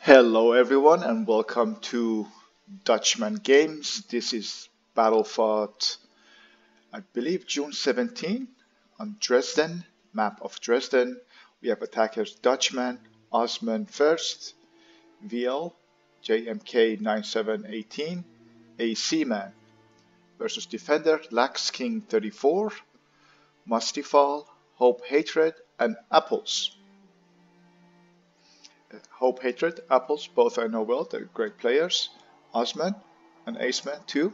Hello everyone and welcome to Dutchman Games. This is battle fought, I believe June 17 on Dresden, map of Dresden. We have attackers Dutchman, Osman first, VL, JMK 9718, AC Man versus defender Lax King 34, Mustifal, Hope Hatred and Apples. Hope Hatred, Apples, both I know well, they're great players. Osman and Aceman too.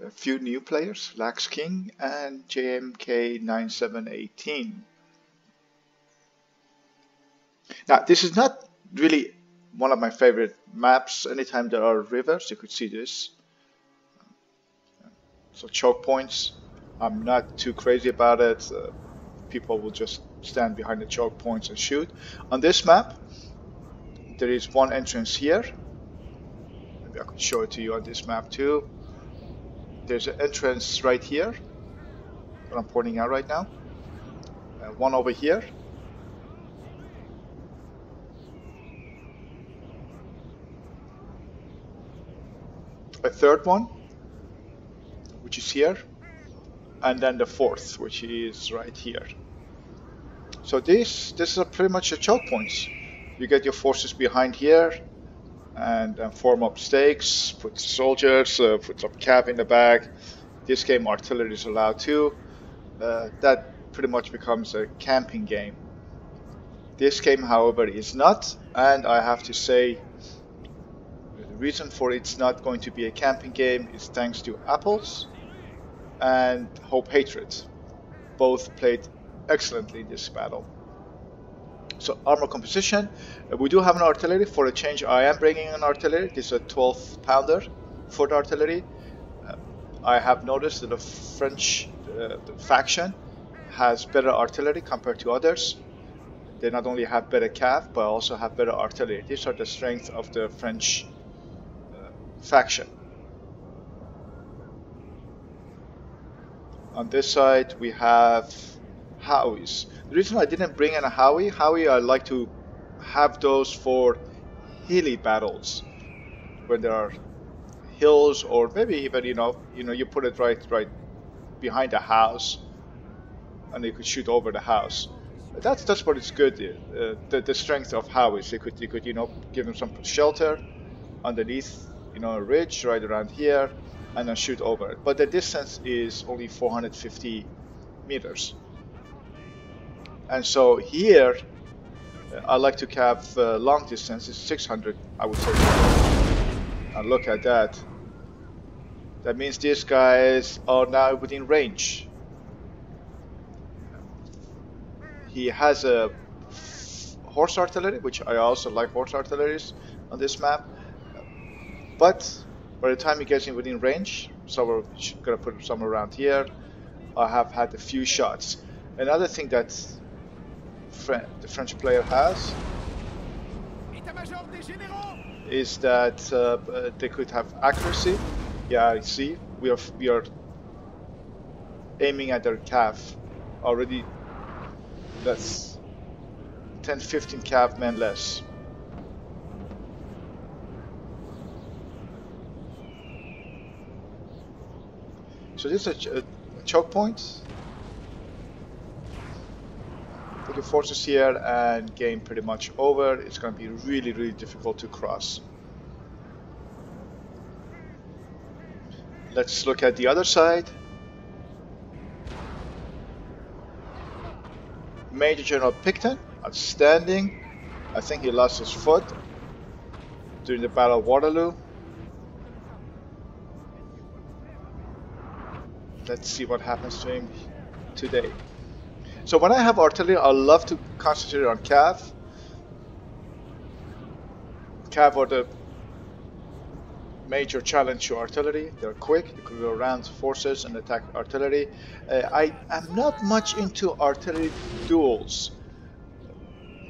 A few new players, Lax King and JMK 9718. Now this is not really one of my favorite maps. Anytime there are rivers, you could see this. So choke points, I'm not too crazy about it. People will just stand behind the choke points and shoot. On this map, there is one entrance here. Maybe I could show it to you on this map too. There's an entrance right here, what I'm pointing out right now. One over here. A third one, which is here. And then the fourth, which is right here. So this is pretty much a choke points. You get your forces behind here and form up stakes, put soldiers, put some cav in the back. This game artillery is allowed too. That pretty much becomes a camping game. This game, however, is not, and I have to say the reason for it's not going to be a camping game is thanks to Apples and Hope Hatred. Both played excellently in this battle. So armor composition, we do have an artillery. For a change, I am bringing an artillery. This is a 12 pounder for the artillery. I have noticed that the French faction has better artillery compared to others. They not only have better cav, but also have better artillery. These are the strengths of the French faction. On this side, we have Howies. The reason I didn't bring in a Howie, I like to have those for hilly battles, when there are hills, or maybe even you put it right behind a house, and you could shoot over the house. That's what is good. The strength of Howies. You could give them some shelter underneath a ridge right around here, and then shoot over it. But the distance is only 450 meters. And so here, I like to cav long distance. It's 600, I would say. And look at that. That means these guys are now within range. He has a horse artillery, which I also like horse artilleries on this map. But by the time he gets in within range, so we're gonna put him somewhere around here. I have had a few shots. Another thing that the French player has is that they could have accuracy. Yeah, I see. We are aiming at their cav already. That's 10-15 cav men less. So this is a choke point. Put your forces here and game pretty much over. It's going to be really difficult to cross. Let's look at the other side. Major General Picton, outstanding. I think he lost his foot during the Battle of Waterloo. Let's see what happens to him today. So when I have artillery, I love to concentrate on cav. Cav are the major challenge to artillery. They're quick, they could go around forces and attack artillery. I am not much into artillery duels.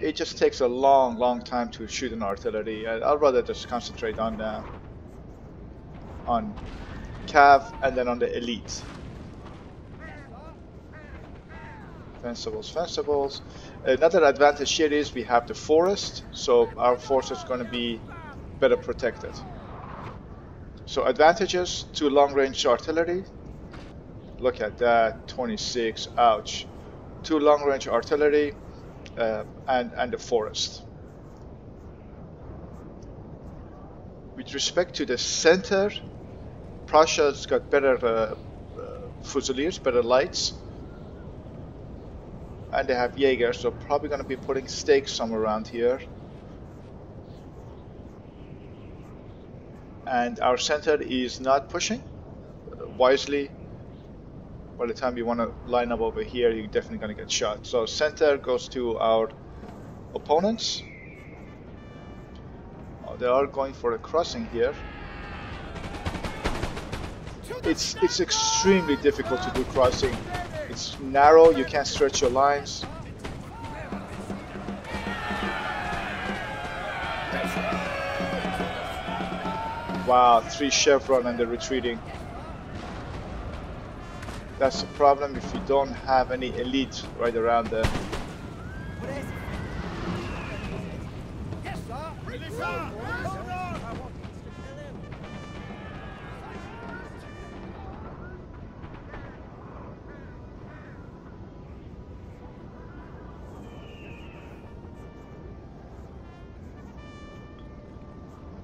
It just takes a long time to shoot an artillery. I'd rather just concentrate on cav and then on the elite. Fencibles. Another advantage here is we have the forest, so our force is going to be better protected. So advantages to long-range artillery. Look at that, 26. Ouch. To long-range artillery and the forest. With respect to the center, Prussia's got better fusiliers, better lights, and they have Jaeger, so probably going to be putting stakes somewhere around here. And our center is not pushing wisely. By the time you want to line up over here, you're definitely going to get shot. So center goes to our opponents. Oh, they are going for a crossing here. It's extremely difficult to do crossing. It's narrow, you can't stretch your lines. Wow, 3 chevron and they're retreating. That's the problem if you don't have any elite right around there.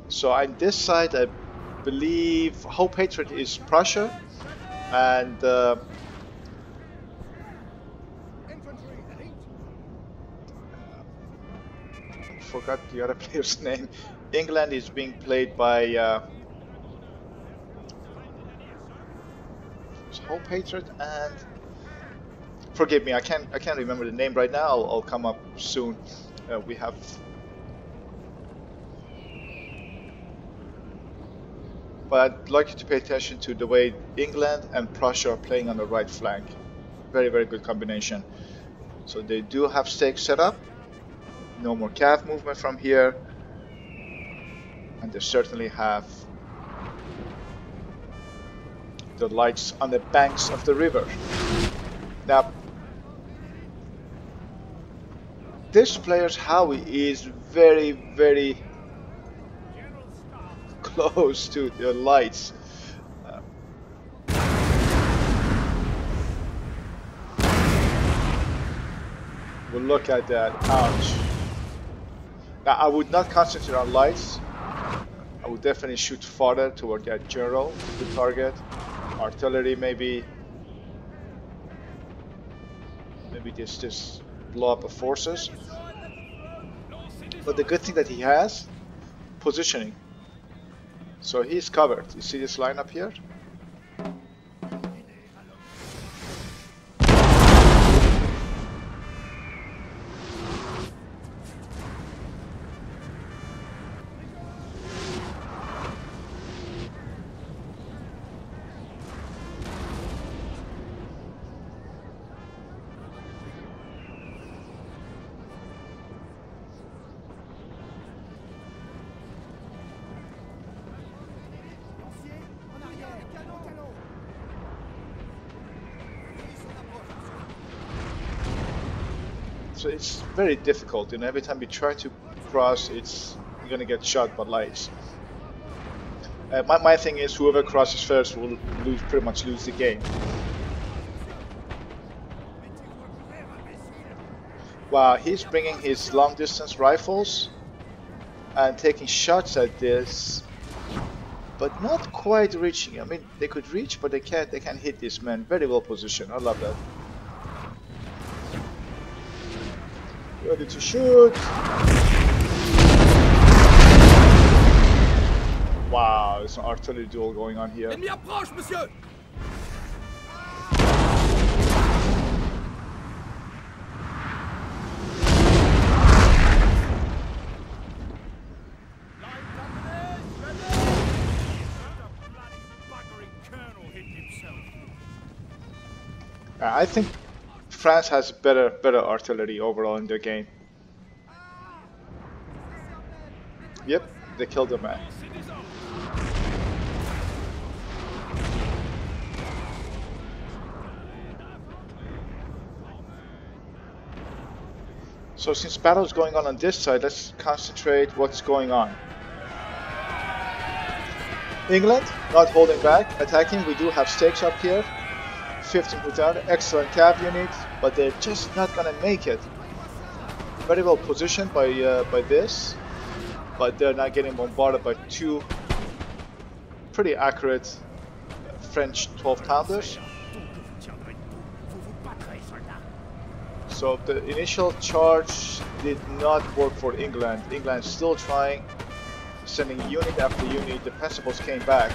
So on this side, I believe Hope Hatred is Prussia, and forgot the other player's name. England is being played by Hope Hatred, and forgive me, I can't remember the name right now. I'll come up soon. We have. But I'd like you to pay attention to the way England and Prussia are playing on the right flank. Very, very good combination. So they do have stakes set up. No more cav movement from here. And they certainly have the lights on the banks of the river. Now, this player's Howie is very, very close to the lights. Well, look at that. Ouch. Now, I would not concentrate on lights. I would definitely shoot farther toward that general, the target. Artillery, maybe just blow up the forces. But the good thing that he has, positioning. So he's covered. You see this line up here? So it's very difficult, you know, every time you try to cross, you're gonna get shot by lights. My thing is, whoever crosses first will pretty much lose the game. Wow, he's bringing his long distance rifles and taking shots at this, but not quite reaching. I mean, they could reach, but they can't hit this man. Very well positioned. I love that. Ready to shoot. Wow, there's an artillery duel going on here. I think France has better artillery overall in their game. Yep, they killed the man. So since battle is going on this side, let's concentrate what's going on. England not holding back, attacking. We do have stakes up here. 15 without excellent cav unit, but they're just not gonna make it. Very well positioned by this, but they're not getting bombarded by two pretty accurate French 12-pounders. So the initial charge did not work for England. England is still trying, sending unit after unit. The principals came back.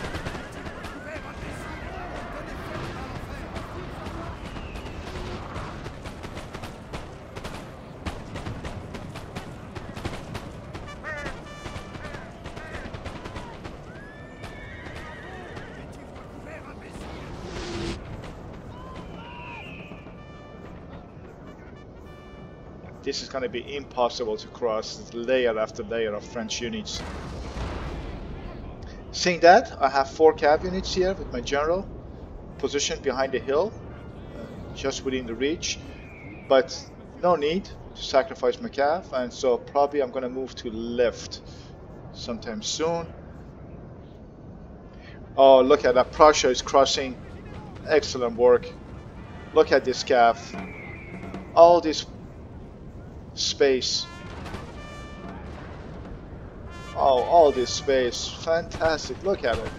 This is going to be impossible to cross layer after layer of French units. Seeing that, I have 4 cav units here with my general positioned behind the hill, just within the reach, but no need to sacrifice my cav, and so probably I'm going to move to left sometime soon. Oh, look at that, Prussia is crossing. Excellent work. Look at this cav. All this space. Oh, all this space. Fantastic. Look at it.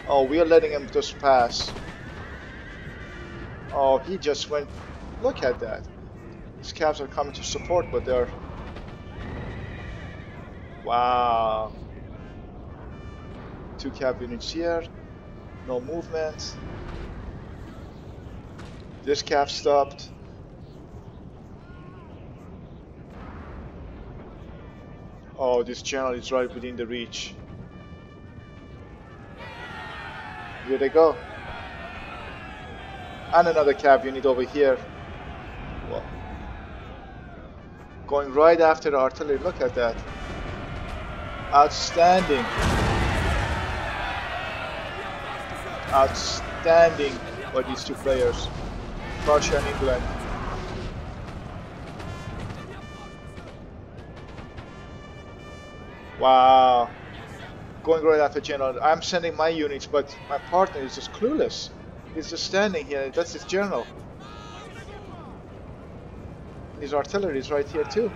Oh, we are letting him just pass. Oh, he just went. Look at that. These cabs are coming to support, but they're. Wow. 2 cab units here. No movement. This cab stopped. Oh, this general is right within the reach. Here they go. And another cab unit over here. Well, going right after the artillery. Look at that. Outstanding. Outstanding by these 2 players. Prussia and England. Wow. Going right after general. I'm sending my units, but my partner is just clueless. He's just standing here. That's his general. His artillery is right here too.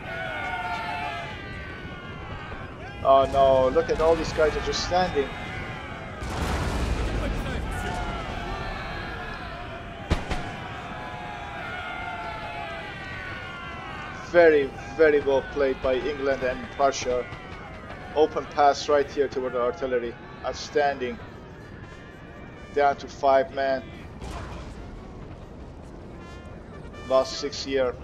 Oh no, look at all these guys are just standing. Very, very well played by England and Prussia. Open pass right here toward the artillery. Outstanding. Down to 5 men. Lost 6 here.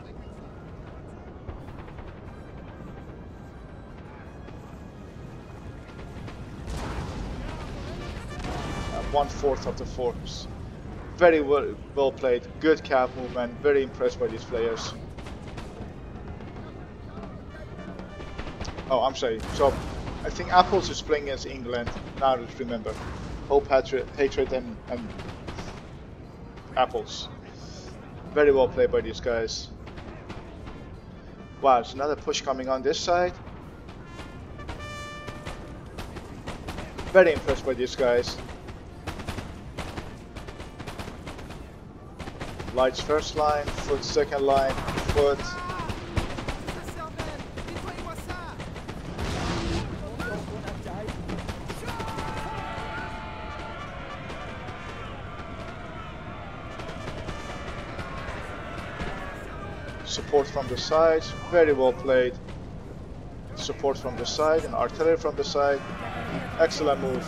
And 1/4 of the force. Very well played. Good cav movement. Very impressed by these players. Oh, I'm sorry. So, I think Apples is playing against England. Now I remember. Hope, Hatred, and Apples. Very well played by these guys. Wow, there's another push coming on this side. Very impressed by these guys. Lights first line, foot second line, foot. Support from the sides, very well played. Support from the side and artillery from the side. Excellent move.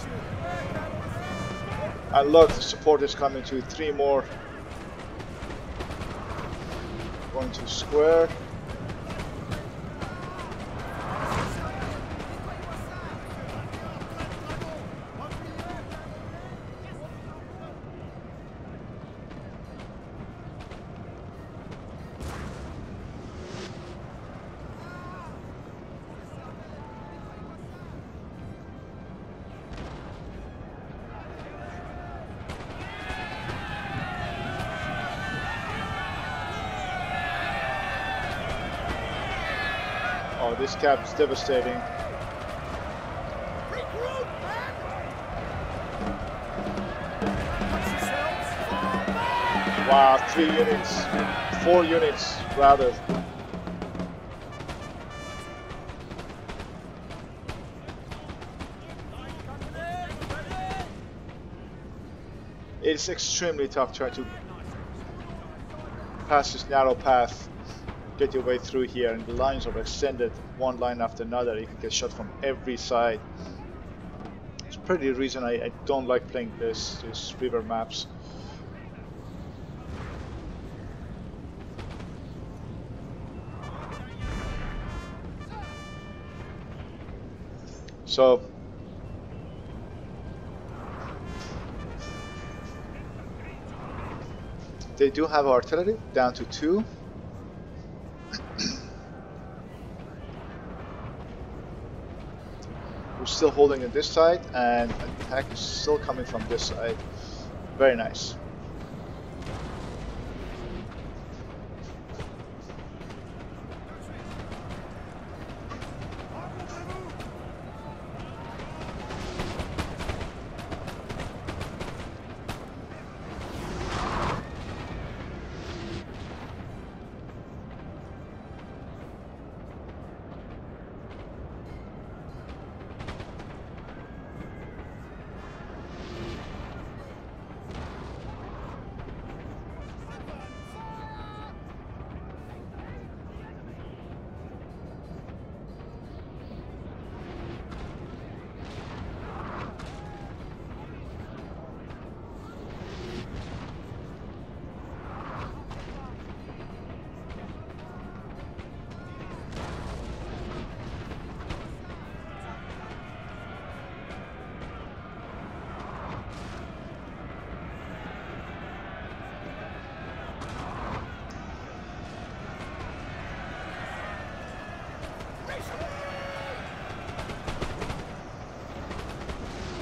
And look, the support is coming to 3 more. Going to square. this cap is devastating. Wow, 3 units, 4 units rather. It's extremely tough trying to pass this narrow path, get your way through here, and the lines are extended one line after another. You can get shot from every side. It's probably the reason I don't like playing these river maps. So they do have artillery down to 2. We're still holding on this side, and attack is still coming from this side. Very nice.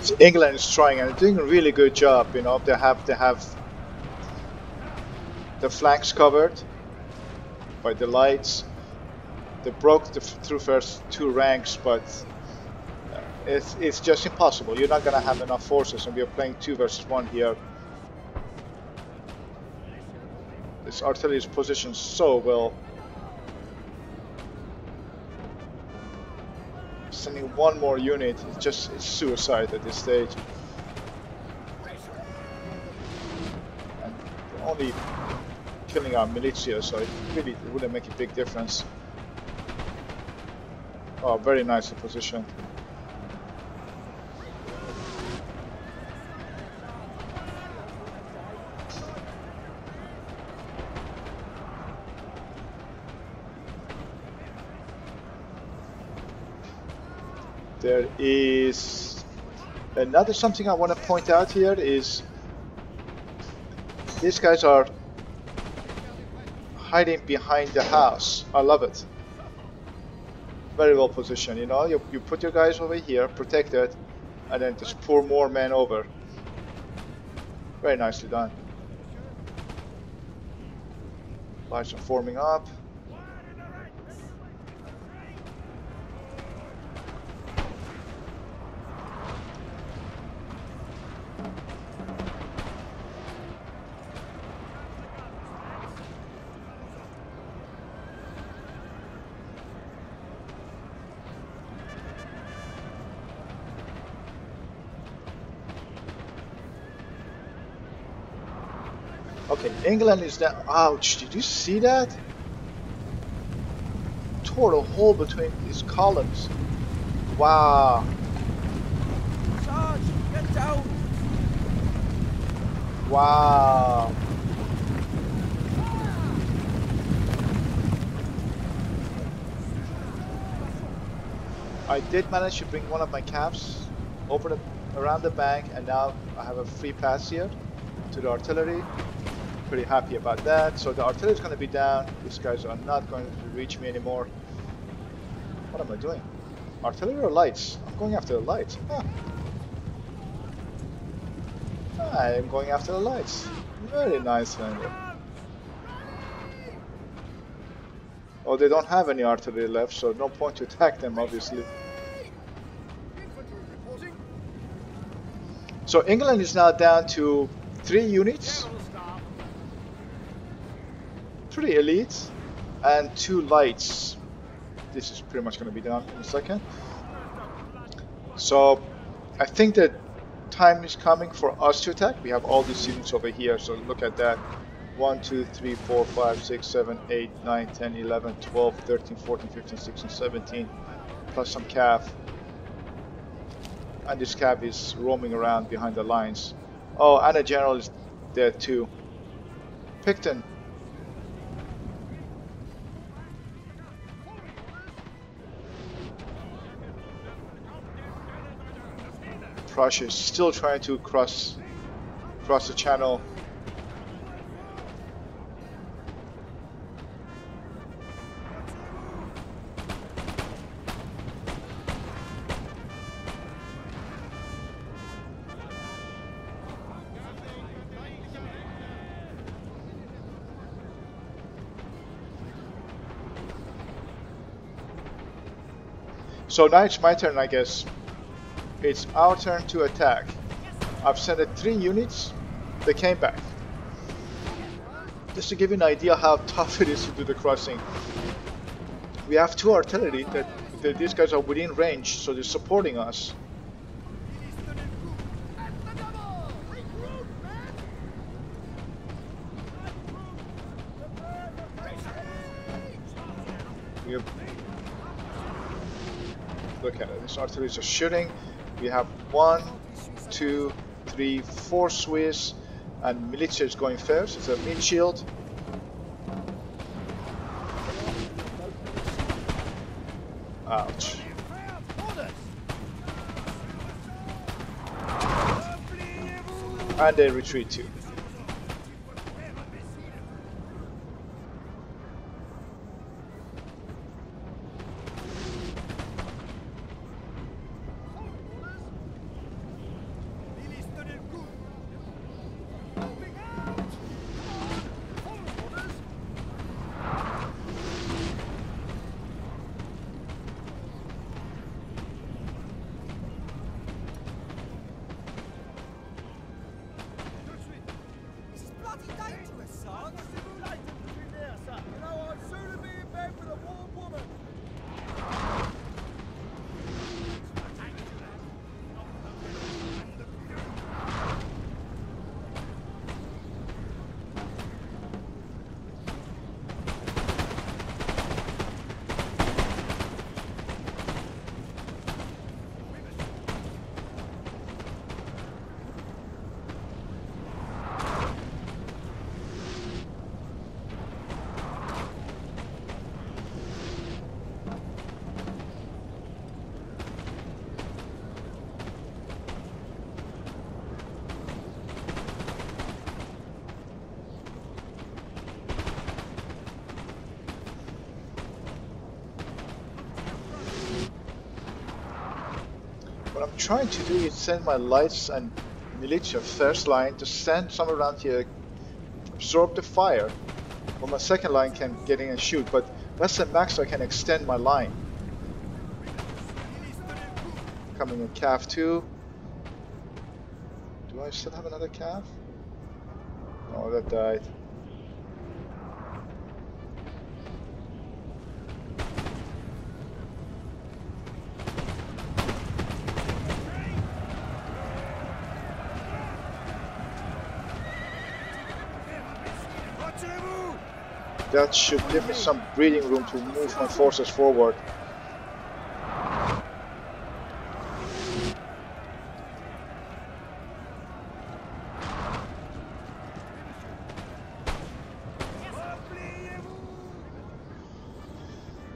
So England is trying and doing a really good job. You know, they have the flanks covered by the lights. They broke through first 2 ranks, but it's just impossible. You're not gonna have enough forces, and we are playing 2 versus 1 here. This artillery is positioned so well. Sending 1 more unit, it's suicide at this stage. And only killing our militia, so it wouldn't make a big difference. Oh, very nicely positioned. There is another something I want to point out here is these guys are hiding behind the house. I love it. Very well positioned, you know. You put your guys over here, protected, and then just pour more men over. Very nicely done. Lights are forming up. Okay, England is down. Ouch, did you see that? Tore a hole between these columns. Wow. Sarge, get down. Wow. I did manage to bring one of my caps over around the bank, and now I have a free pass here to the artillery. Pretty happy about that. So the artillery is going to be down. These guys are not going to reach me anymore. What am I doing? Artillery or lights? I'm going after the lights. Huh. I am going after the lights. Very nice, Lander. Well, they don't have any artillery left, so no point to attack them, obviously. So England is now down to 3 units, 3 elites, and 2 lights. This is pretty much going to be done in a second. So I think that time is coming for us to attack. We have all these units over here, so look at that. 1, 2, 3, 4, 5, 6, 7, 8, 9, 10, 11, 12, 13, 14, 15, 16, 17, plus some cav. And this cav is roaming around behind the lines. Oh, and a general is there too. Picton. Prussia is still trying to cross the channel. So now it's my turn, I guess. It's our turn to attack. I've sent 3 units. They came back. Just to give you an idea how tough it is to do the crossing. We have 2 artillery that these guys are within range, so they're supporting us. Look at it. These artillery are shooting. We have 1, 2, 3, 4 Swiss, and militia is going first. It's a mid shield. Ouch. And they retreat too. What I'm trying to do is send my lights and militia first line to stand somewhere around here, absorb the fire, while my second line can get in and shoot, but that's the max I can extend my line. Coming in Cav 2. Do I still have another Cav? Oh, that died. That should give me some breathing room to move my forces forward.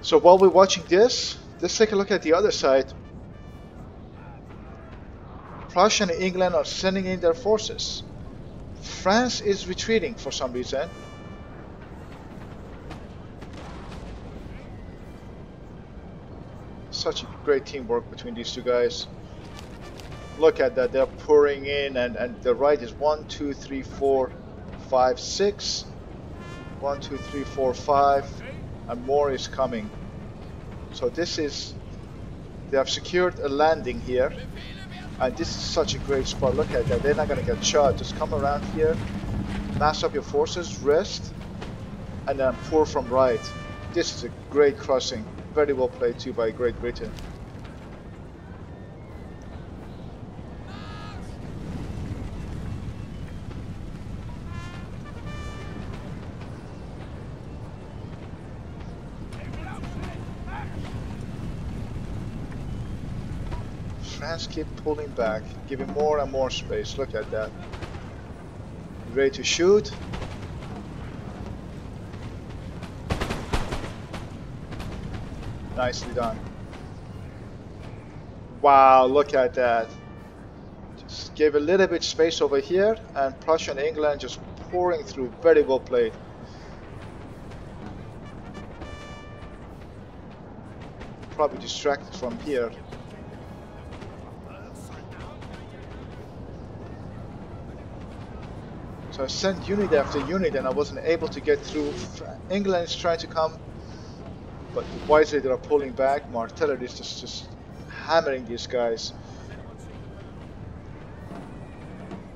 So while we're watching this, let's take a look at the other side. Prussia and England are sending in their forces. France is retreating for some reason. Such great teamwork between these two guys. Look at that, they're pouring in, and the right is 1, 2, 3, 4, 5, 6. 1, 2, 3, 4, 5. and more is coming. So this is, they have secured a landing here, and this is such a great spot. Look at that, they're not gonna get shot. Just come around here, mass up your forces, rest, and then pour from right. This is a great crossing. Very well played too by Great Britain. France keep pulling back, giving more and more space. Look at that. Ready to shoot. Nicely done. Wow, look at that. Just gave a little bit space over here, and Prussia and England just pouring through. Very well played. Probably distracted from here. So I sent unit after unit and I wasn't able to get through. England is trying to come, but wisely they are pulling back. My artillery is just hammering these guys.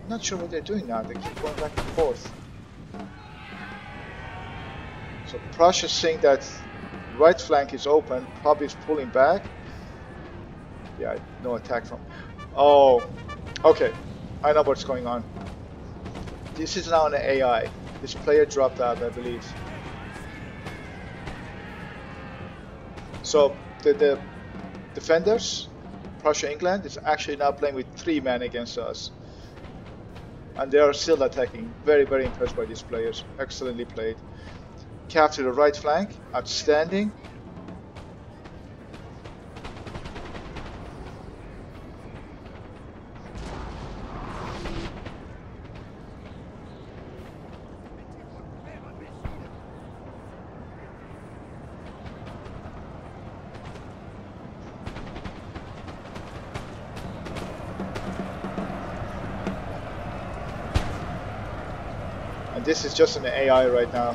Not sure what they're doing now. They keep going back and forth. So Prussia's seeing that right flank is open, probably is pulling back. Yeah, no attack from. Oh, okay. I know what's going on. This is now an AI. This player dropped out, I believe. So the defenders, Prussia, England, is actually now playing with 3 men against us. And they are still attacking. Very, very impressed by these players. Excellently played. Capture the right flank. Outstanding. And this is just an AI right now.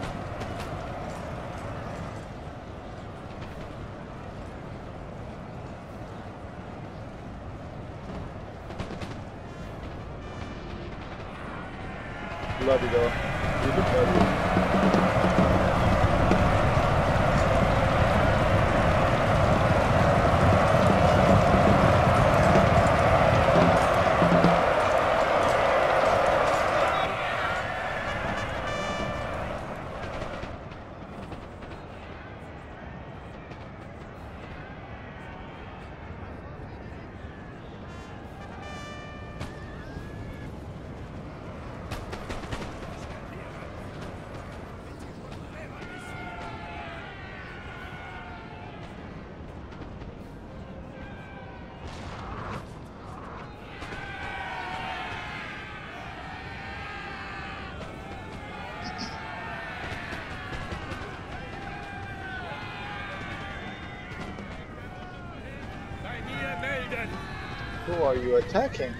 Bloody though. Really bloody. Who are you attacking?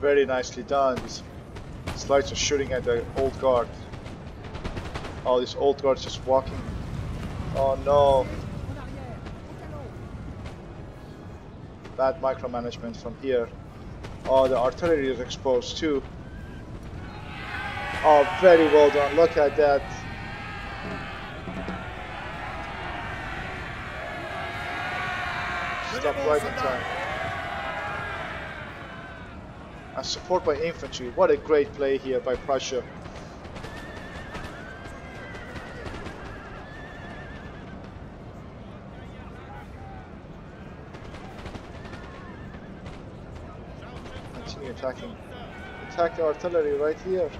Very nicely done. These lights are shooting at the old guard. Oh, this old guard is just walking. Oh no. Bad micromanagement from here. Oh, the artillery is exposed too. Oh, very well done. Look at that. Stop right in time. And support by infantry. What a great play here by Prussia. Continue attacking. Attack the artillery right here.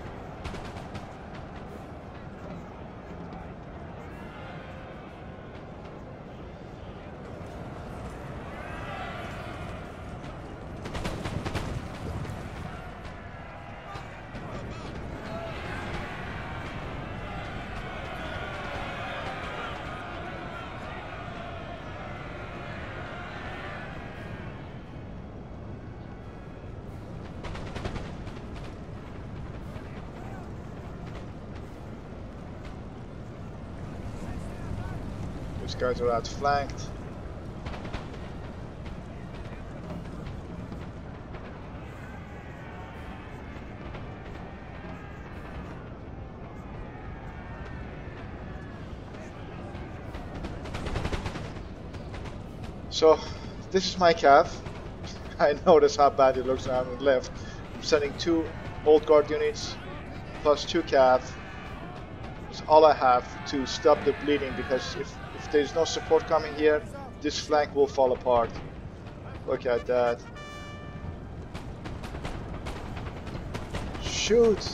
These guys are outflanked. So this is my cav. I notice how bad it looks now on the left. I'm sending 2 old guard units plus 2 cav. That's all I have to stop the bleeding, because if there's no support coming here, this flank will fall apart. Look at that. Shoot!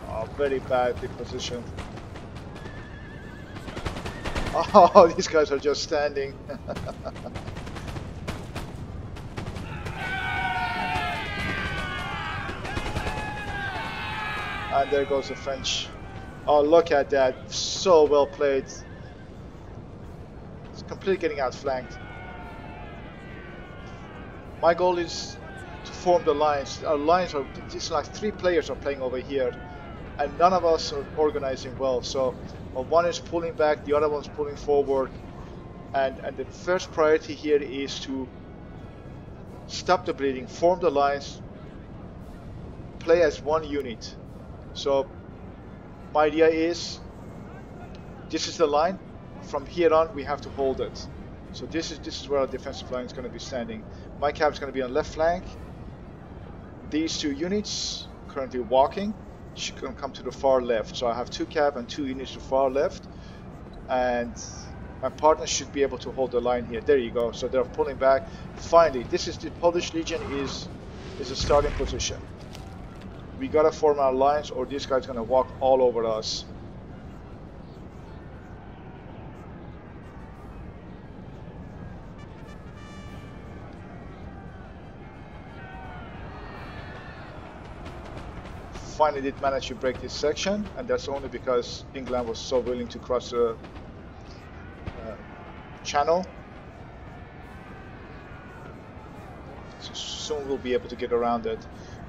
Oh, very badly positioned. Oh, these guys are just standing. And there goes the French. Oh, look at that. So well played. It's completely getting outflanked. My goal is to form the lines. Our lines are, it's like 3 players are playing over here, and none of us are organizing well. So one is pulling back, the other one's pulling forward, and the first priority here is to stop the bleeding, form the lines, play as one unit. So my idea is, this is the line. From here on, we have to hold it. So this is where our defensive line is going to be standing. My cav is going to be on left flank. These 2 units currently walking should come to the far left. So I have 2 cav and 2 units to far left, and my partner should be able to hold the line here. There you go. So they're pulling back. Finally, this is the Polish Legion is a starting position. We gotta form our lines, or this guy's gonna walk all over us. Finally did manage to break this section, and that's only because England was so willing to cross the channel. So soon we'll be able to get around it.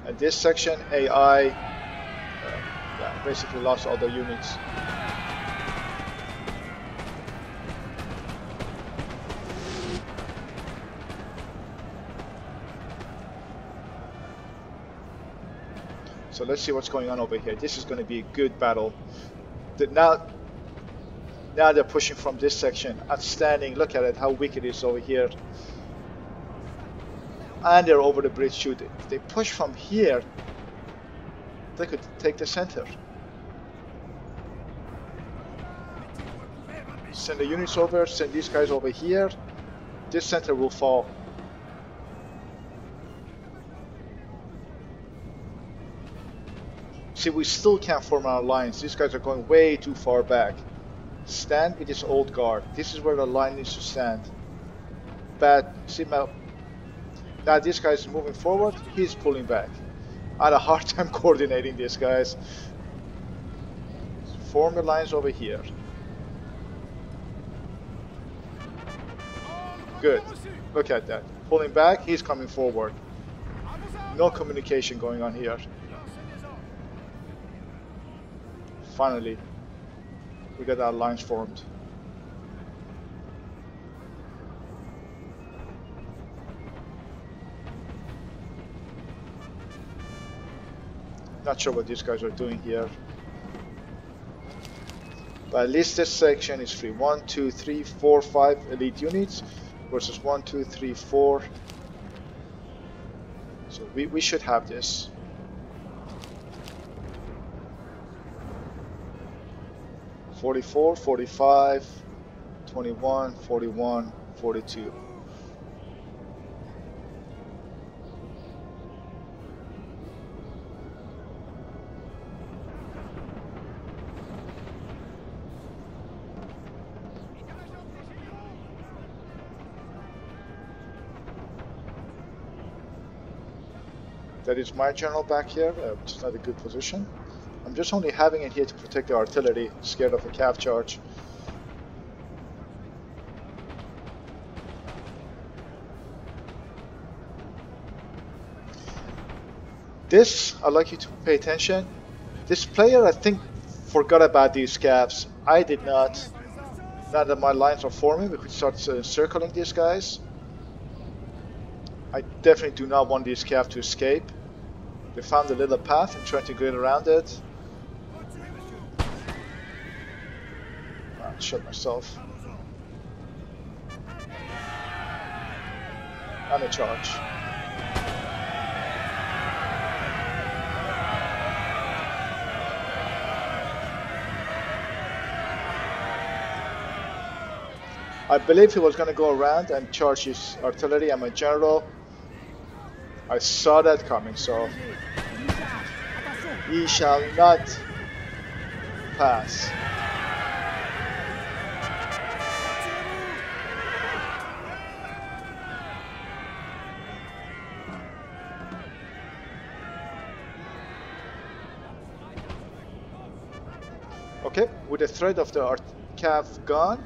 And this section, AI basically lost all their units. So let's see what's going on over here. This is going to be a good battle. Now they're pushing from this section. Outstanding. Look at it, how weak it is over here. And they're over the bridge too. If they push from here, they could take the center. Send the units over, send these guys over here. This center will fall. See, we still can't form our lines. These guys are going way too far back. Stand with this old guard. This is where the line needs to stand. Bad. See, now this guy is moving forward. He's pulling back. I had a hard time coordinating these guys. Form the lines over here. Good. Look at that. Pulling back. He's coming forward. No communication going on here. Finally, we got our lines formed. Not sure what these guys are doing here. But at least this section is free. 1, 2, 3, 4, 5 elite units versus 1, 2, 3, 4. So we should have this. 44, 45, 21, 41, 42. That is my general back here, which is not a good position. I'm just only having it here to protect the artillery, scared of a cav charge. This, I'd like you to pay attention. This player, I think, forgot about these gaps. I did not. Now that my lines are forming, we could start circling these guys. I definitely do not want these calves to escape. They found a little path and trying to get around it. I shot myself. And a charge. I believe he was going to go around and charge his artillery and my general. I saw that coming, so he shall not pass. Okay, with the threat of the cav gone,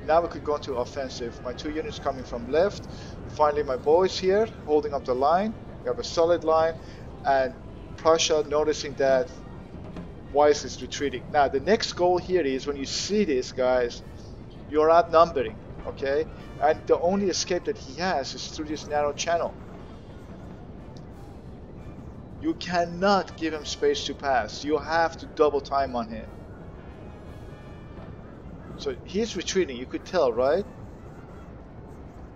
now we could go into offensive. My 2 units coming from left. Finally, my boys here holding up the line. We have a solid line, and Prussia noticing that Weiss is retreating. Now, the next goal here is when you see this, guys, you're outnumbering, okay? And the only escape that he has is through this narrow channel. You cannot give him space to pass. You have to double time on him. So he's retreating, you could tell, right?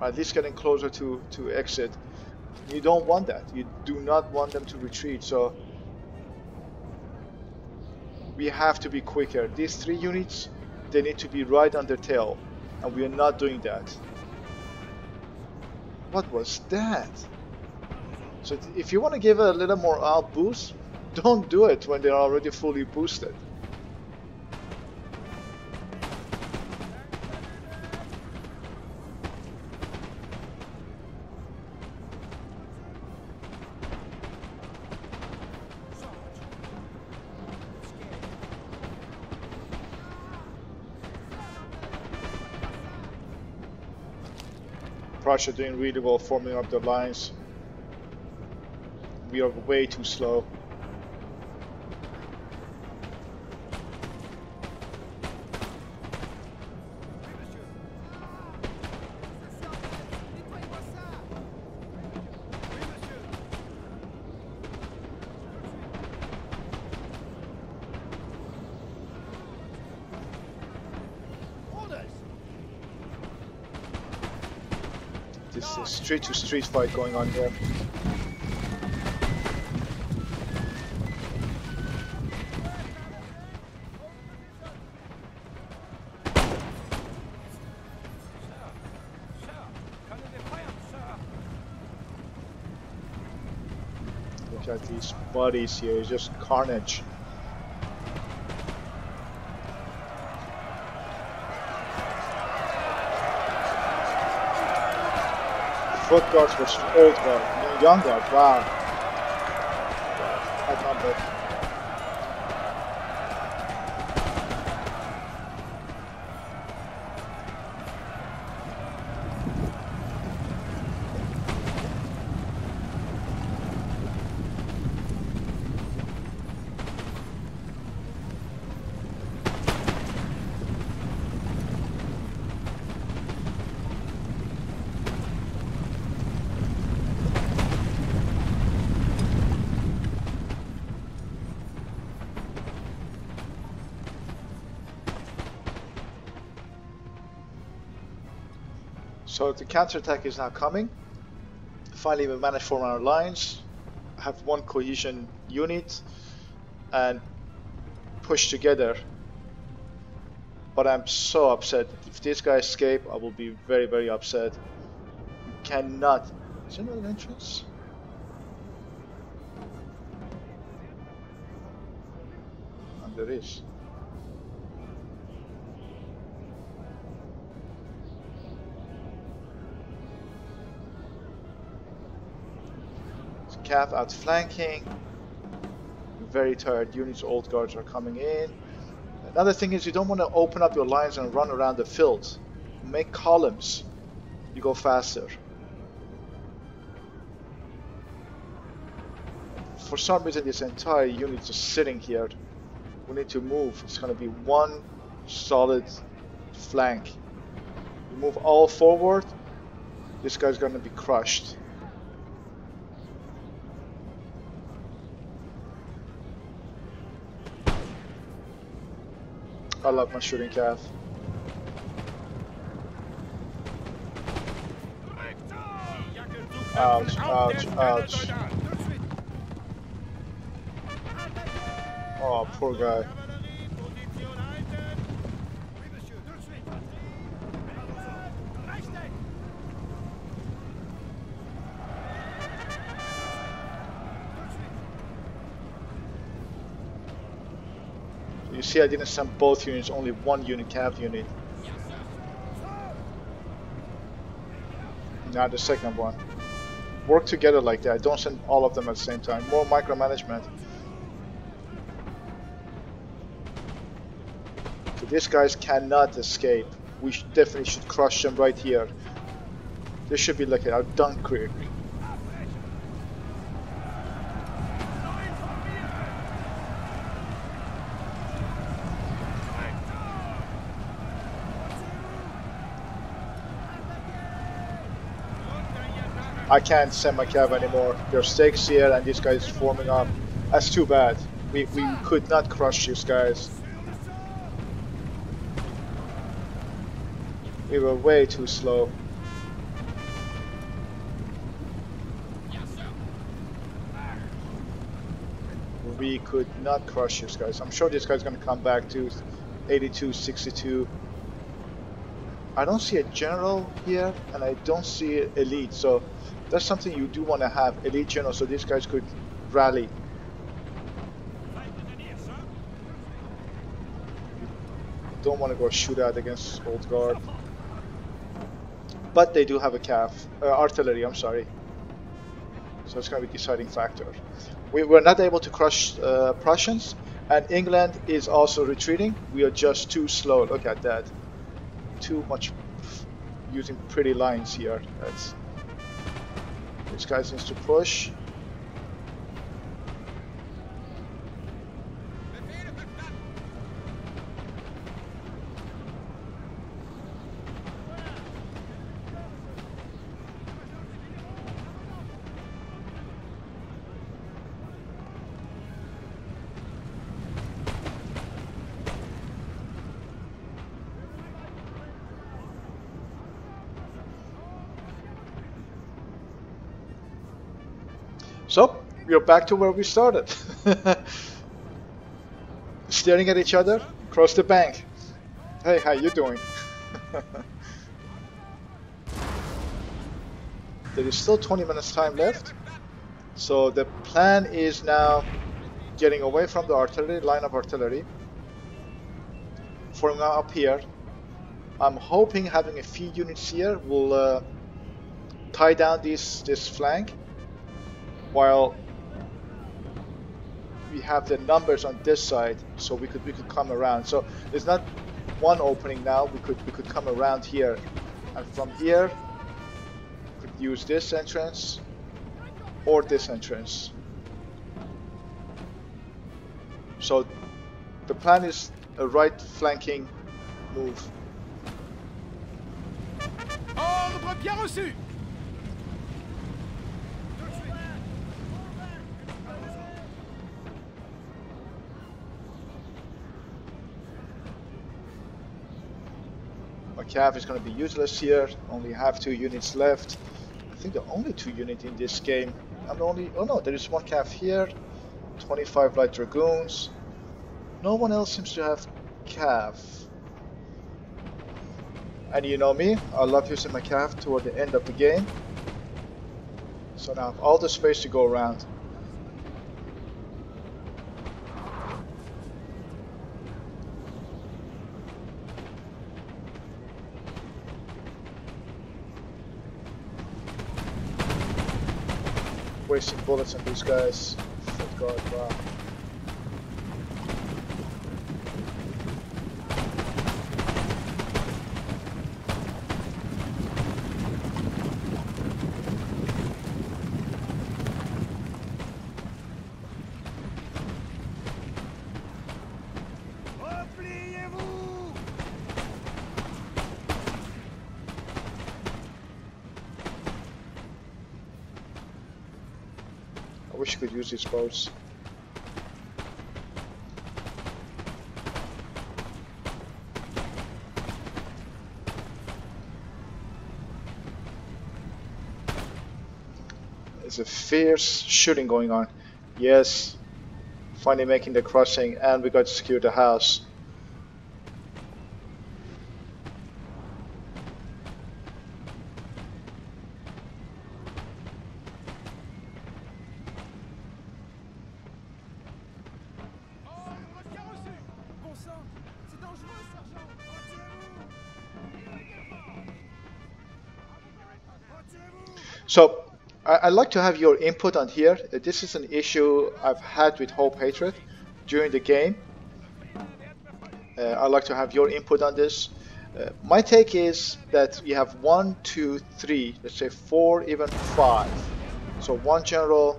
Or at least getting closer to exit. You don't want that. You do not want them to retreat, so we have to be quicker. These 3 units, they need to be right on their tail, and we are not doing that. What was that? So if you want to give it a little more out boost, don't do it when they're already fully boosted. Prussia doing really well forming up the lines. We are way too slow. This is street to street fight going on here. Look at these bodies here, it's just carnage. Foot guards versus old guard, no, young guard, wow. Outnumbered. So the counterattack is now coming. Finally we managed to form our lines, have one cohesion unit and push together. But I'm so upset. If this guy escape, I will be very, very upset. You cannot. Is there another entrance? And there is. Cav outflanking. Very tired units, old guards are coming in. Another thing is you don't want to open up your lines and run around the field. Make columns. You go faster. for some reason this entire unit is just sitting here. We need to move. It's going to be one solid flank. You move all forward, this guy's going to be crushed. I love my shooting cav. Ouch, ouch, ouch. Oh, poor guy. You see, I didn't send both units, only one unit, cav unit. Now the second one. Work together like that. Don't send all of them at the same time. More micromanagement. So these guys cannot escape. We definitely should crush them right here. This should be like our Dunkirk. I can't send my cav anymore. There are stakes here and this guy is forming up. That's too bad. We could not crush these guys. We were way too slow. We could not crush these guys. I'm sure this guy's gonna come back to 82, 62. I don't see a general here and I don't see elite, so that's something you do want to have, elite general, so these guys could rally. You don't want to go shoot out against old guard. But they do have a cav, artillery, I'm sorry. So it's going to be a deciding factor. We were not able to crush Prussians, and England is also retreating. We are just too slow, look at that. Too much using pretty lines here. That's, this guy needs to push. So, we are back to where we started. Staring at each other across the bank. Hey, how you doing? There is still 20 minutes time left. So the plan is now getting away from the artillery, line of artillery. Forming up here. I'm hoping having a few units here will tie down this flank, while we have the numbers on this side, so we could come around. So there's not one opening now. We could come around here, and from here we could use this entrance or this entrance. So the plan is a right flanking move. Ordre bien reçu. My cav is going to be useless here. Only have 2 units left. I think the only 2 units in this game. I'm the only. Oh no, there is one cav here. 25 light dragoons. No one else seems to have cav. And you know me, I love using my cav toward the end of the game. So now I have all the space to go around. Wasting bullets on these guys. Thank God, wow. wish you could use these boats. There's a fierce shooting going on. Yes, finally making the crossing, and we got to secure the house. So I'd like to have your input on here. This is an issue I've had with Hope Hatred during the game. I'd like to have your input on this. My take is that you have 1, 2, 3, let's say 4, even 5. So 1 general,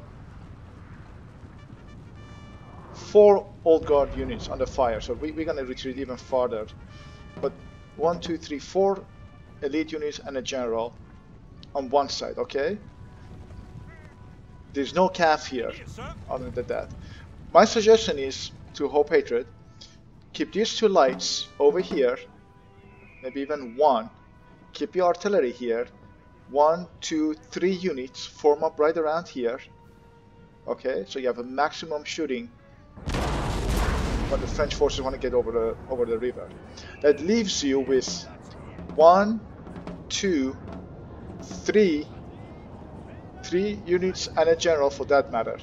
4 old guard units under fire. So we're going to retreat even farther. But 1, 2, 3, 4 elite units and a general on one side, okay? There's no calf here other than that. My suggestion is to Hope Hatred, keep these 2 lights over here, maybe even 1. Keep your artillery here. 1, 2, 3 units form up right around here. Okay, so you have a maximum shooting when the French forces want to get over the river. That leaves you with 1, 2, 3 units and a general, for that matter,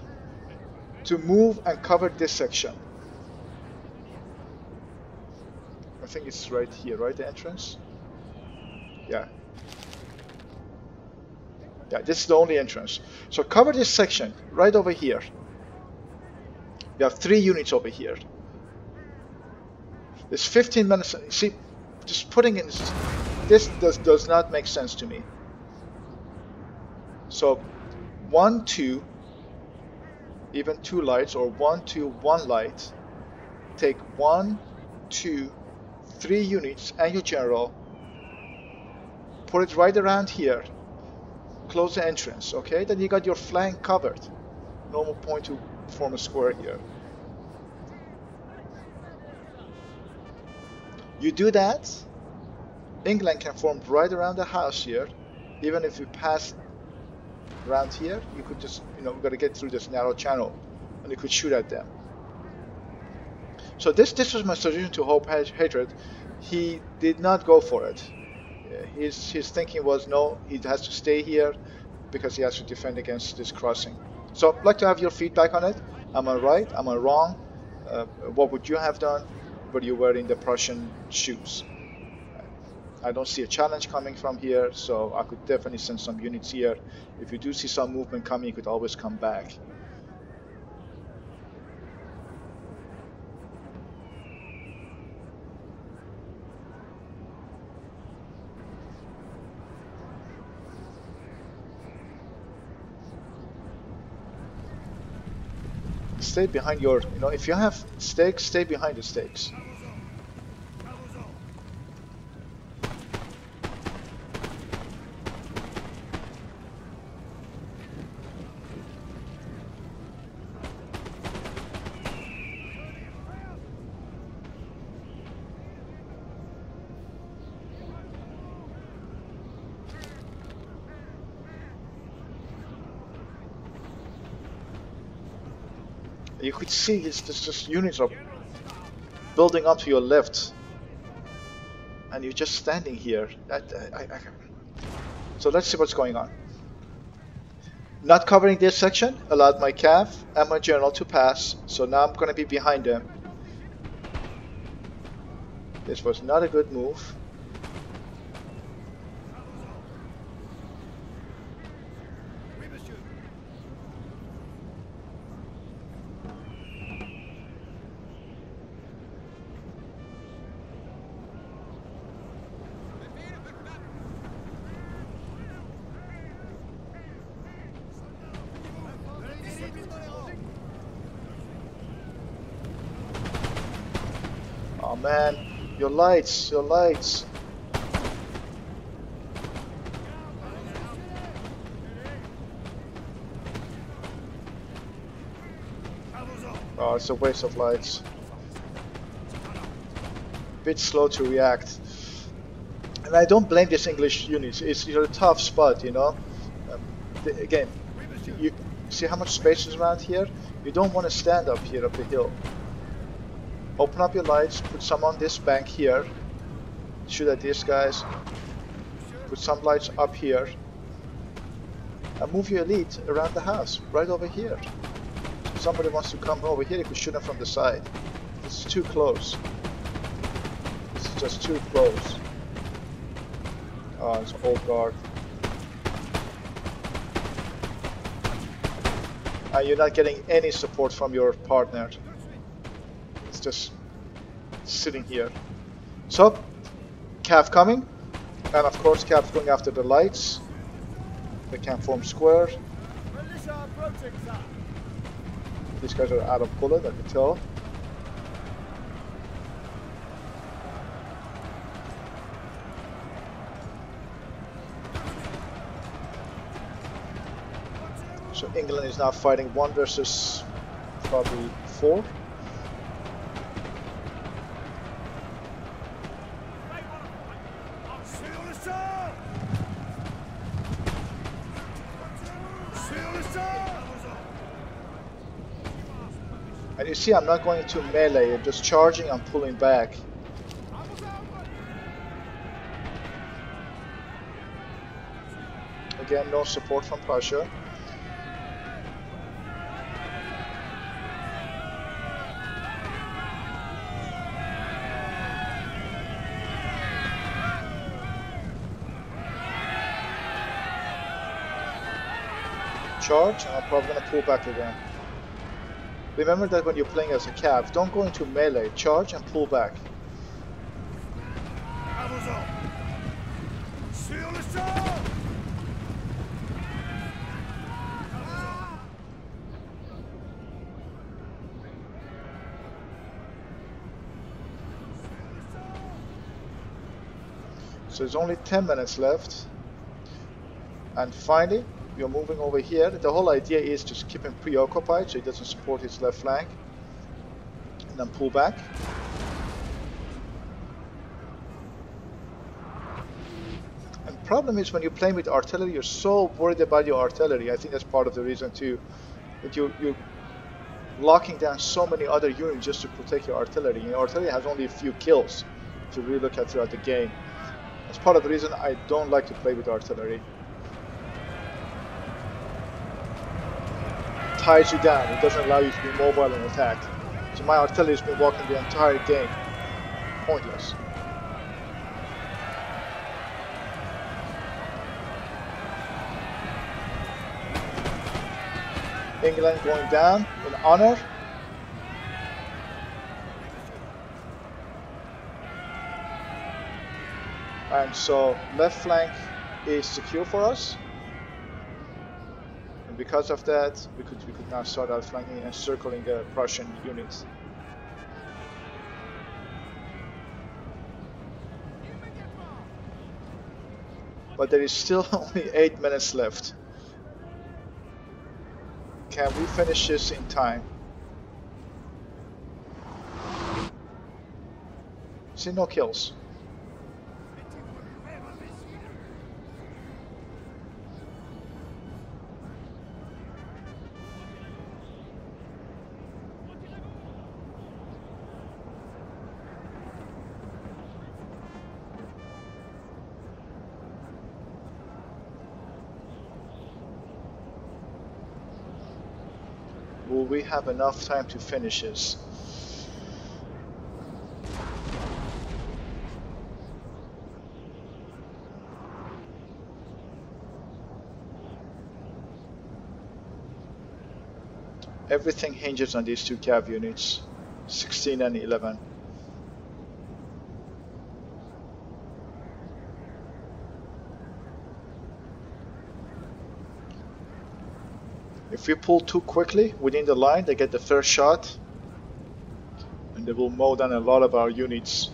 to move and cover this section. I think it's right here, right? The entrance? Yeah. Yeah, this is the only entrance. So cover this section right over here. You have 3 units over here. There's 15 minutes. See, just putting in this does not make sense to me. So 1, 2, even 2 lights, or 1, 2, 1 light. Take 1, 2, 3 units and your general. Put it right around here. Close the entrance, okay? Then you got your flank covered. Normal point to form a square here. You do that, England can form right around the house here. Even if you pass around here, you could just, we've got to get through this narrow channel, and you could shoot at them. So this was my suggestion to Hope Hatred. He did not go for it. His thinking was, no, he has to stay here because he has to defend against this crossing. So I'd like to have your feedback on it. Am I right? Am I wrong? What would you have done were you were in the Prussian shoes? I don't see a challenge coming from here, so I could definitely send some units here. If you do see some movement coming, you could always come back. Stay behind your, if you have stakes, stay behind the stakes. You could see there's just units are building up to your left, and you're just standing here. So let's see what's going on. Not covering this section allowed my cav and my general to pass, so now I'm going to be behind them. This was not a good move. Oh man, your lights, your lights. Oh, it's a waste of lights. Bit slow to react. And I don't blame these English units. It's a tough spot, you know. Again, you see how much space is around here? You don't want to stand up here up the hill. Open up your lights, put some on this bank here. Shoot at these guys. Put some lights up here. And move your elite around the house, right over here. If somebody wants to come over here, you can shoot them from the side. This is too close. This is just too close. Oh, it's an old guard. And you're not getting any support from your partner. It's just sitting here. So, Cav coming. And of course, Cav's going after the lights. They can't form square. These guys are out of bullet, I can tell. So England is now fighting 1 versus probably 4. And you see, I'm not going to melee, I'm just charging and pulling back. Again, no support from Prussia. Charge, and I'm probably going to pull back again. Remember that when you're playing as a Cav, don't go into melee, charge and pull back. So there's only 10 minutes left. And finally, you're moving over here. The whole idea is to keep him preoccupied so he doesn't support his left flank. And then pull back. And the problem is when you're playing with artillery, you're so worried about your artillery. I think that's part of the reason too. That you're locking down so many other units just to protect your artillery. Your artillery has only a few kills if you really look at throughout the game. That's part of the reason I don't like to play with artillery. Ties you down, it doesn't allow you to be mobile and attack. So my artillery has been walking the entire game. Pointless. England going down in honor. And so left flank is secure for us. And because of that, we could now start outflanking and circling the Prussian units. But there is still only 8 minutes left. Can we finish this in time? See, no kills. Will we have enough time to finish this? Everything hinges on these two cav units, 16 and 11. If we pull too quickly within the line, they get the first shot and they will mow down a lot of our units.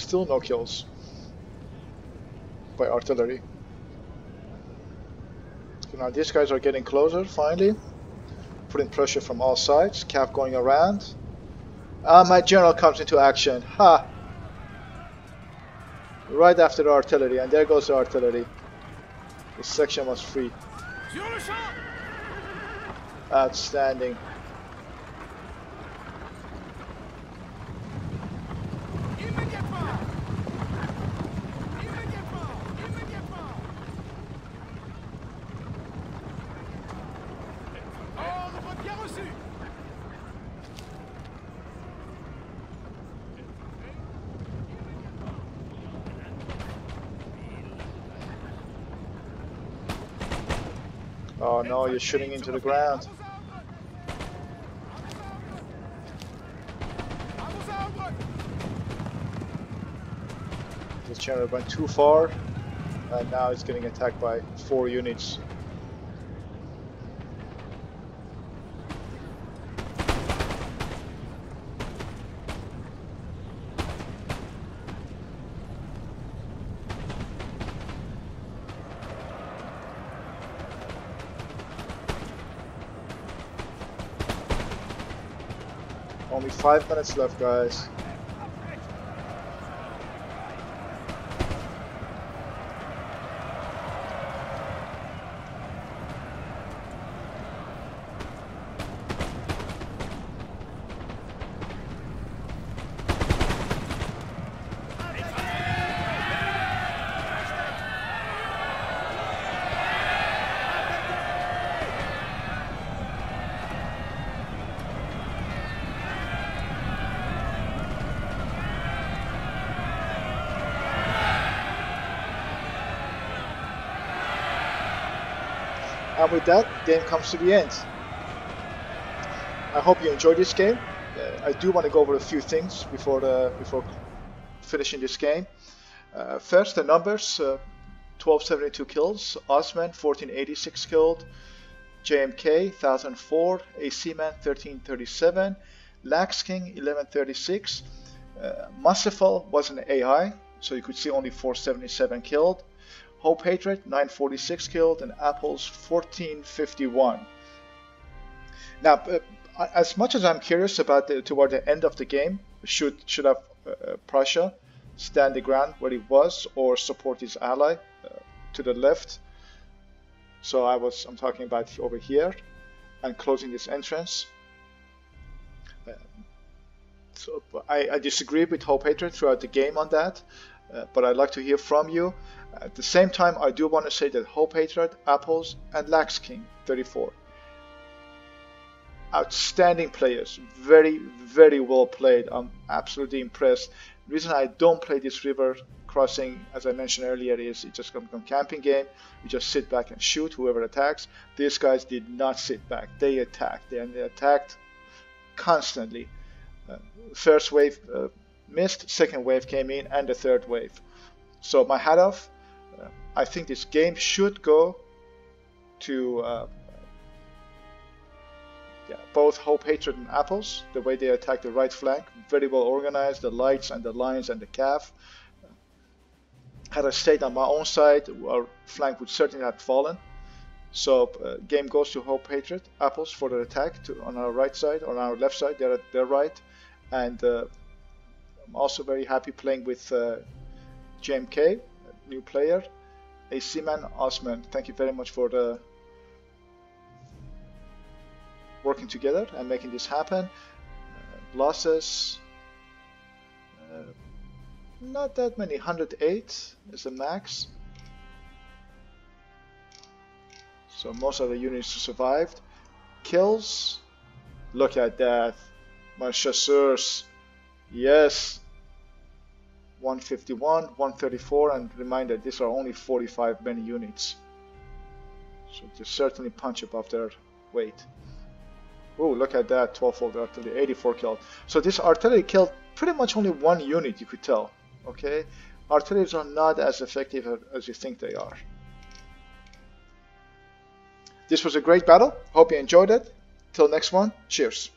Still no kills by artillery. So now these guys are getting closer finally, putting pressure from all sides. Cav going around. My general comes into action. Ha! Right after the artillery, and there goes the artillery. This section was free. Outstanding. Oh no, you're shooting into the ground. This channel went too far, and now it's getting attacked by 4 units. Only 5 minutes left, guys. And with that, game comes to the end. I hope you enjoyed this game. I do want to go over a few things before finishing this game. First, the numbers: 1272 kills, Osman 1486 killed, JMK 1004, AC Man 1337, Lax King 1136. Musafel was an AI, so you could see only 477 killed. Hope Hatred 946 killed, and Apples 1451. Now, as much as I'm curious about toward the end of the game, should have Prussia stand the ground where he was or support his ally to the left. So I'm talking about over here and closing this entrance. So I disagree with Hope Hatred throughout the game on that, but I'd like to hear from you. At the same time, I do want to say that Hope Hatred, Apples, and Lax King 34, outstanding players, very, very well played. I'm absolutely impressed. The reason I don't play this river crossing, as I mentioned earlier, is it's just a camping game. You just sit back and shoot whoever attacks. These guys did not sit back. They attacked, and they attacked constantly. First wave missed, second wave came in, and the third wave. So my hat off. I think this game should go to both Hope Hatred and Apples. The way they attack the right flank, very well organized. The lights and the lines and the calf. Had I stayed on my own side, our flank would certainly have fallen. So game goes to Hope Hatred, Apples for the attack on our right side, on our left side. They're at their right, and I'm also very happy playing with JMK, new player. AC Man, Osman, thank you very much for the working together and making this happen. Losses, not that many, 108 is the max. So most of the units survived. Kills, look at that, my chasseurs, yes. 151, 134, and reminder, these are only 45 many units. So they certainly punch above their weight. Oh, look at that, 12-fold artillery, 84 killed. So this artillery killed pretty much only one unit, you could tell. Okay, artilleries are not as effective as you think they are. This was a great battle. Hope you enjoyed it. Till next one, cheers.